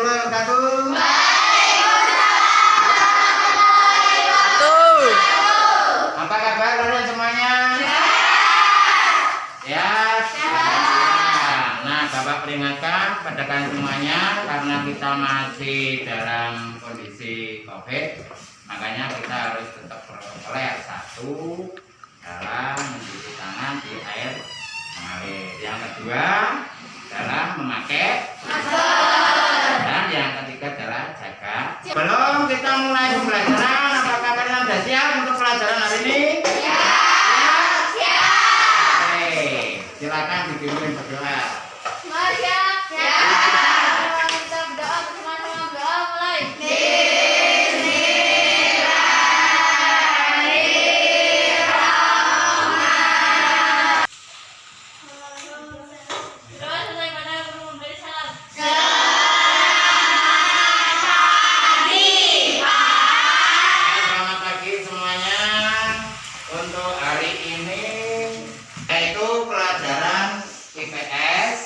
warahmatullahi wabarakatuh. Apa kabar kalian semuanya? Ya. Nah, Bapak peringatkan pada kalian semuanya karena kita masih dalam kondisi COVID, makanya kita harus tetap protokol. Satu, dalam mencuci tangan di air mengalir. Yang kedua, dalam memakai masker. Dan yang ketiga adalah jaga. Sebelum kita mulai pembelajaran, apakah kalian sudah siap untuk pelajaran hari ini? Siap. Oke, silakan dipimpin berdoa. Kita berdoa bersama-sama. Doa mulai. Doa selesai pada guru memberi salam. Selamat pagi semuanya. Untuk hari ini yaitu pelajaran IPS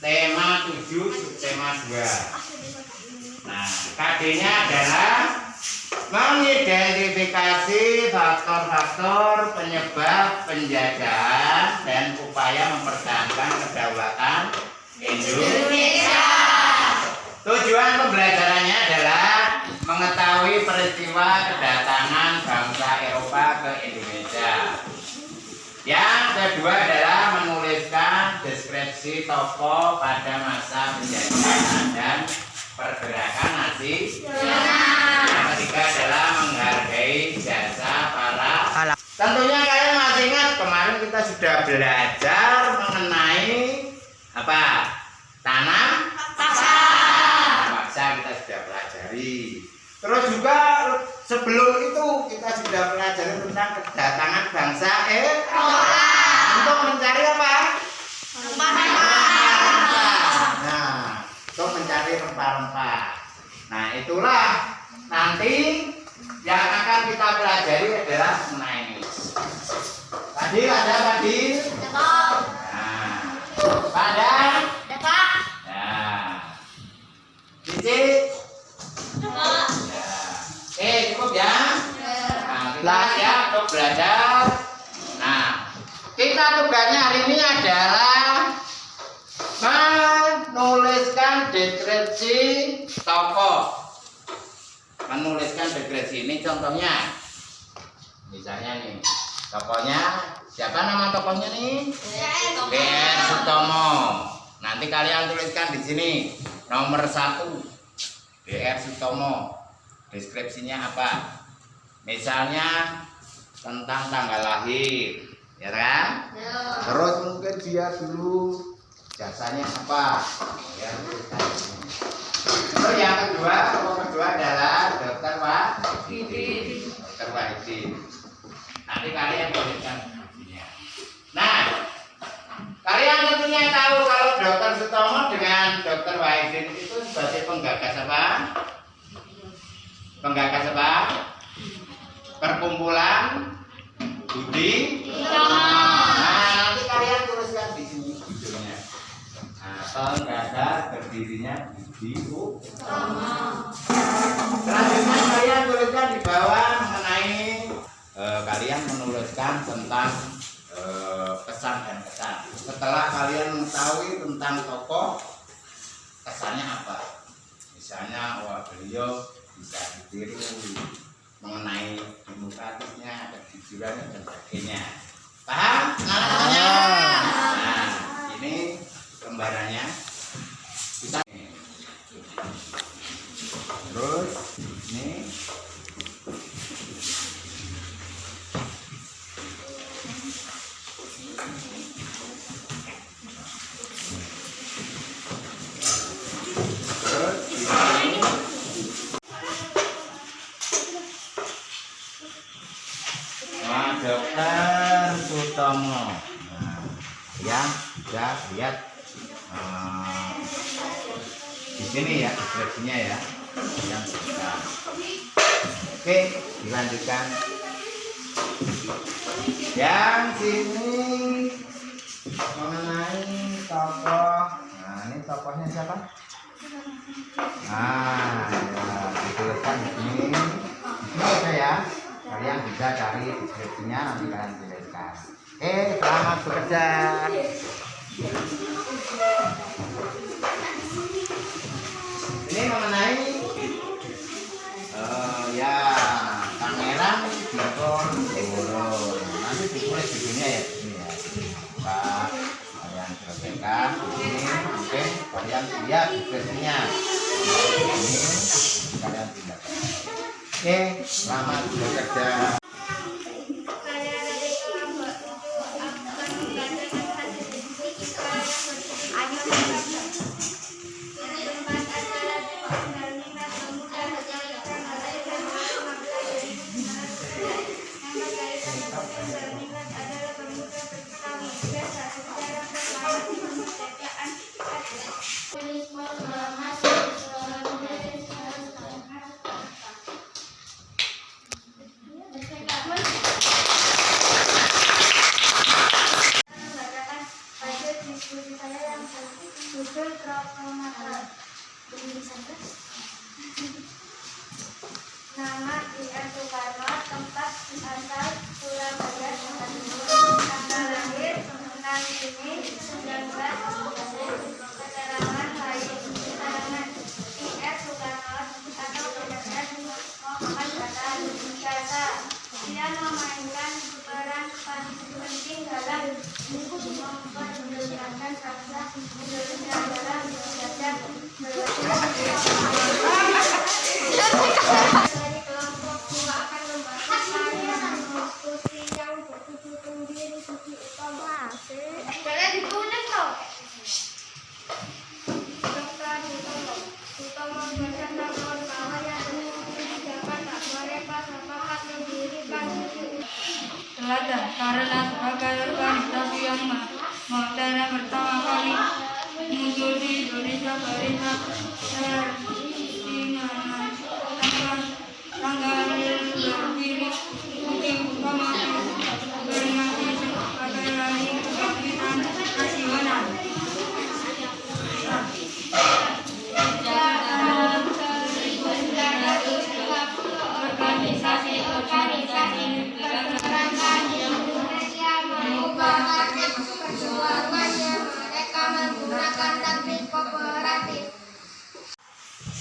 tema 7 subtema 2. Nah, KD-nya adalah mengidentifikasi faktor-faktor penyebab penjajahan dan upaya mempertahankan kedaulatan Indonesia. Tujuan pembelajarannya adalah mengetahui peristiwa kedatangan bangsa Eropa ke Indonesia. Yang kedua adalah menuliskan deskripsi tokoh pada masa penjajahan dan pergerakan Nazi. Yang ketiga adalah menghargai jasa para. Tentunya kalian masih ingat kemarin kita sudah belajar mengenai apa? Tanam paksa kita sudah pelajari. Terus juga sebelum itu kita sudah pelajari tentang kedatangan bangsa Eropa untuk mencari apa? Nah, untuk mencari rempah-rempah. Nah, itulah nanti yang akan kita pelajari adalah mengenai ini. Tadi ada tadi. Nah, pada. Nah, Cici. Cukup ya. Nah, kita ya untuk belajar. Nah, kita tugasnya hari ini adalah menuliskan deskripsi tokoh. Menuliskan deskripsi ini contohnya. Misalnya nih, tokohnya siapa nama tokohnya nih? DR Sutomo. Nanti kalian tuliskan di sini nomor 1 DR Sutomo. Deskripsinya apa? Misalnya tentang tanggal lahir, ya kan? Terus mungkin dia dulu jasanya apa? Ya, terus yang kedua, adalah Dr. Wahidin. Dr. Wahidin. Nanti kalian tuliskan deskripsinya. Nah, kalian tentunya tahu kalau Dr. Sutomo dengan Dr. Wahidin itu sebagai penggagas apa? Penggagas apa? Perkumpulan Budi Utomo. Nah, nanti kalian tuliskan di sini judulnya. Nah, penggagas berdirinya Budi Utomo. Selanjutnya kalian tuliskan di bawah mengenai kalian menuliskan tentang kesan dan kesan. Setelah kalian mengetahui tentang tokoh, kesannya apa? Misalnya, wah beliau bisa ditiru mengenai demokratisnya, kejujurannya dan sebagainya. Paham? Nah, ini gambarannya. Kita terus ini Dr. Sutomo. Nah, ya sudah lihat di sini ya deskripsinya ya. Yang sudah. Oke, dilanjutkan. Yang sini mengenai tokoh. Nah, ini tokohnya siapa? Nah, ya, dituliskan di sini. Ini aja ya. Kalian bisa cari deskripsinya, nanti kalian tuliskan. Oke, selamat bekerja. Ini mengenai ya kamera motor turun. Nanti ditulis di sini ya, di sini ya. Pak, kalian selesaikan di sini. Oke, kalian lihat deskripsinya. Ini kalian tidak. Oke, selamat bekerja. Nama Dia Soekarno, tempat asal Surabaya, tanggal lahir 9 Juni 1930. Keterangan lahir keterangan Dia Soekarno atau Pendekar Muhammad Hatta. Jasa dia memainkan peran penting dalam memperjuangkan bangsa Indonesia dalam menjajah dari kelompok dua akan membahas karya diskusi yang bertujuan sendiri sisi utama. Kalian ditulis loh. Dr. Hutomo berkata bahwa yang dapat tak mereka sepakat mendirikan Teladan karena sebagai organisasi yang modern pertama kali muncul di Indonesia berinak tanggal berdiri mungkin utama berimasi sebagai hari kebangkitan nasional. Organisasi pergerakan Indonesia merupakan perjuangannya mereka menggunakan taktik kooperatif.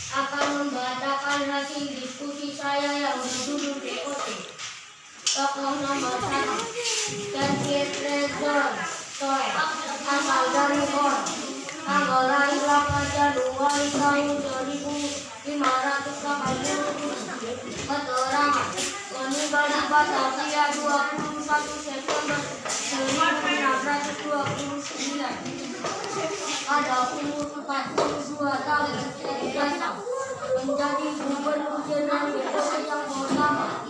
Akan membacakan hasil diskusi saya yang berjudul DOT. Tokoh nomor 1 David Rezor Soe, asal dari Bonn. Tanggal lahir 8 Januari tahun 2580. Keterangan meninggal di Batavia 21 September 1929 pada umur 42 tahun. Menjadi gubernur jenderal Republik yang pertama.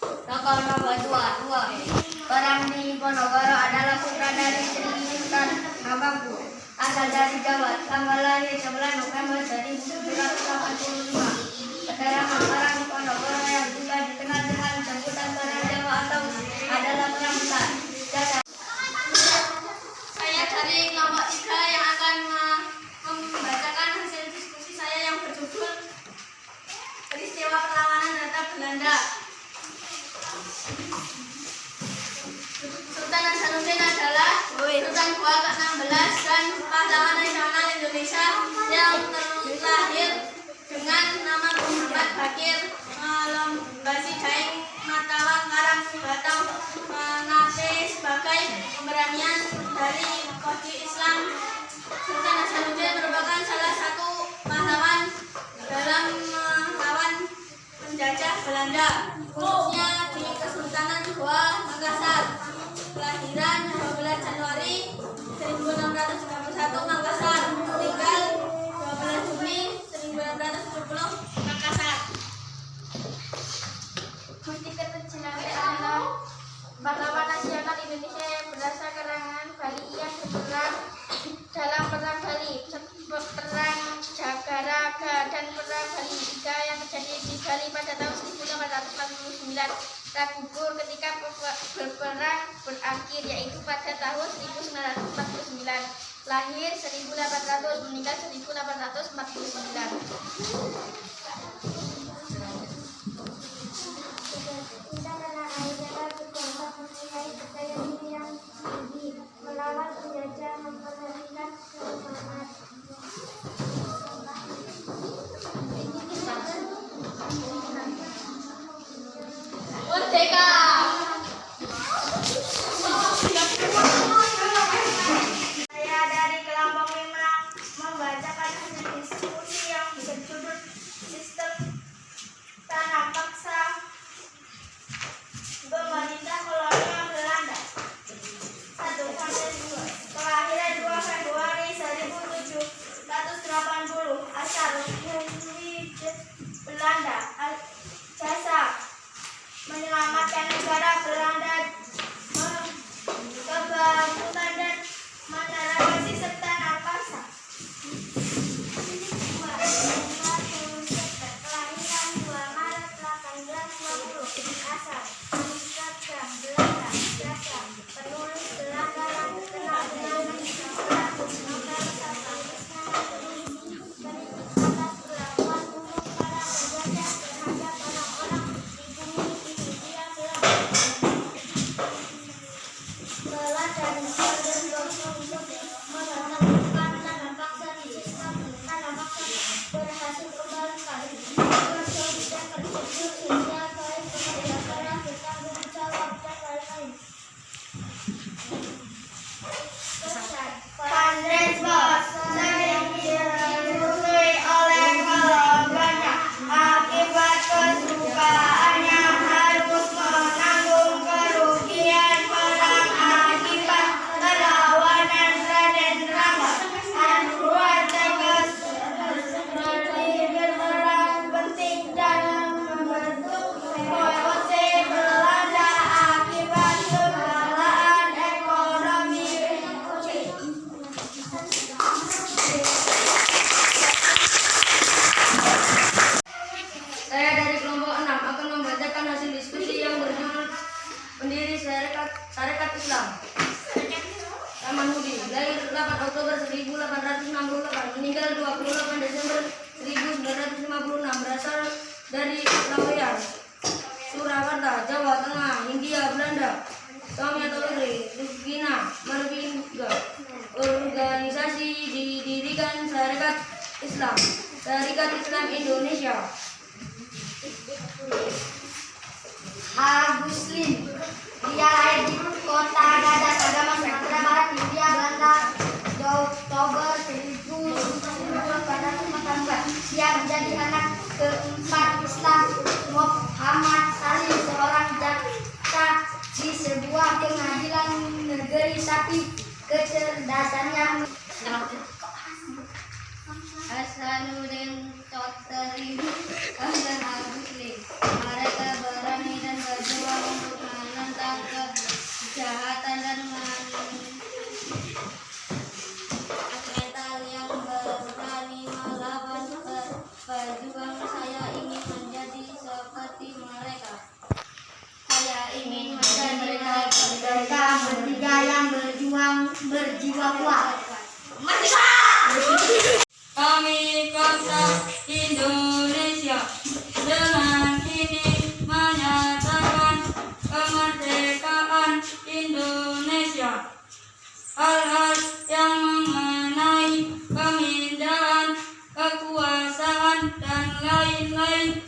Tokoh nomor 2 Perang di Ponorogo adalah putra dari Sri Sultan Hamengkubuwono, asal dari Jawa. Tanggal lahir 11 November 1985. Keterangan perang di Ponorogo yang juga dikenal dengan sebutan perang Jawa atau adalah perang besar. Saya dari kelompok 3 yang akan membacakan hasil diskusi saya yang berjudul Peristiwa Perlawanan Terhadap Belanda. Sultan Hasanuddin adalah Sultan Gua ke-16 dan pahlawan nasional Indonesia yang terlahir dengan nama Muhammad Bakir Lombasi Daeng Matawang Karang Batau Nate sebagai pemberanian dari kode Islam. Sultan Hasanuddin merupakan salah satu pahlawan dalam melawan penjajah Belanda, khususnya di Kesultanan Goa Makassar. Kelahiran 12 Januari 1691 Makassar, meninggal 12 Juni 1970 Makassar. Gusti Ketut Jenawet adalah pahlawan nasional Indonesia yang berasal kalangan Bali yang berperang dalam perang Bali, perang Jagaraga dan perang Bali III yang terjadi di Bali pada tahun 1849. Gugur ketika berperang berakhir, yaitu pada tahun 1949. Lahir 1800, meninggal 1849. Cinta tanah air dapat berkorban mencintai percaya diri yang tinggi, melawan penjajah, memperhatikan keamanan. Merdeka! Saya dari kelompok 5 membacakan hasil diskusi yang berjudul Sistem Tanah Paksa Pemerintah Kolonial Belanda. 1 sampai 2. Kelahiran 2 Februari 1780. Asal Hendrik Belanda. Jasa menyelamatkan negara Belanda, kebangunan dan menerapkan sistem tanah paksa. Kelahiran 2 Maret 1820. Asal Amsterdam, Belanda. Jasa penulis Belanda yang terkenal dengan novel Satanisme atas perlakuan buruk para penjajah terhadap orang-orang di bumi Hindia Belanda. Belanda dan menemukan tanah paksa di sistem tanah paksa berhasil kembalikan kerja terkecil sehingga baik kepada para bertanggung jawab dan lain-lain. Pandres Bos sering dihantui oleh keluarganya akibat kesukaannya harus menanggung kerugian perang akibat perlawanan Raden Rangga. Anwar tegas seperti berperan penting dalam membentuk VOC Belanda akibat kekalahan ekonomi. Saya dari kelompok 6 akan membacakan hasil diskusi yang berjudul Pendiri Sarekat Islam. Taman Hudi, lahir 8 Oktober 1868, meninggal 28 Desember 1956, berasal dari Laweyan, Surakarta, Jawa Tengah, Hindia Belanda. Suami atau istri, Rugina Marvinga. Organisasi didirikan Sarekat Islam Indonesia. Agustin, dia lahir di kota Gadas Agama Sumatera Barat, Hindia Belanda, Oktober 1914. Dia menjadi anak keempat Islam Muhammad Salih, seorang jaksa di sebuah pengadilan negeri, tapi kecerdasannya Hasanuddin Chowdhury dan Agustin. Mereka berani dan berjuang untuk menentang kejahatan dan metal yang berani melawan pejuang. Saya ingin menjadi seperti mereka. Saya ingin menjadi mereka bertiga yang berjuang berjiwa kuat. Merdeka! Kami bangsa Indonesia dengan ini menyatakan kemerdekaan Indonesia. Hal-hal yang mengenai pemindahan kekuasaan dan lain-lain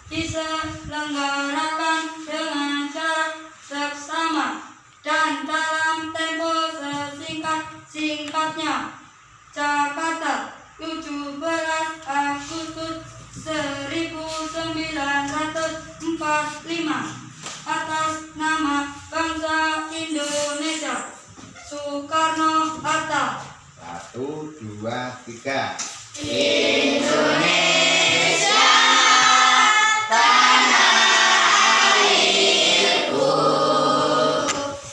diselenggarakan dengan cara seksama dan dalam tempo sesingkat-singkatnya. Jakarta, 17 Agustus 1945. Atas nama bangsa Indonesia, Soekarno-Hatta. 1, 2, 3. Indonesia tanah airku,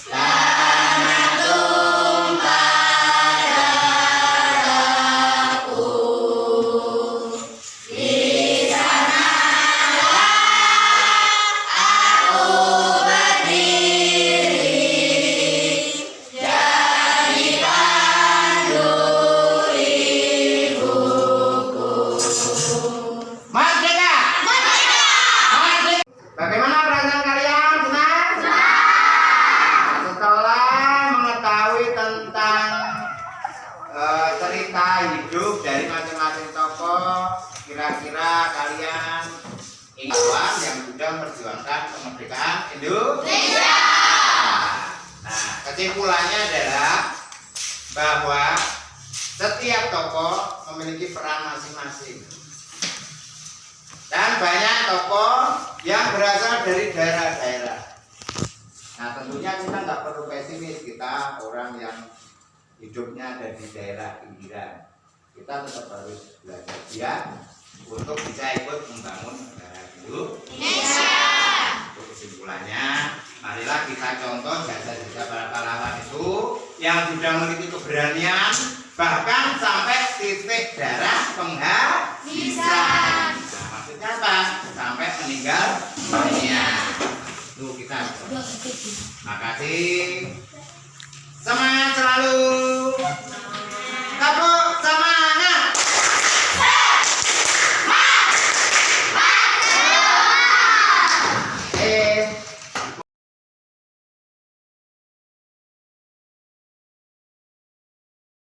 tanah tumpah darahku. Di sanalah aku berdiri, jadi pandu pahlawan yang sudah memperjuangkan kemerdekaan Indonesia. Nah, kesimpulannya adalah bahwa setiap tokoh memiliki peran masing-masing. Dan banyak tokoh yang berasal dari daerah-daerah. Nah, tentunya kita nggak perlu pesimis, kita orang yang hidupnya ada di daerah pinggiran. Kita tetap harus belajar giat untuk bisa ikut membangun negara Indonesia. Untuk kesimpulannya, marilah kita contoh jasa-jasa para pahlawan itu yang sudah memiliki keberanian bahkan sampai titik darah penghabisan. Nah, maksudnya apa? Sampai meninggal dunia. Tuh kita. Makasih. Semangat selalu. Kapur.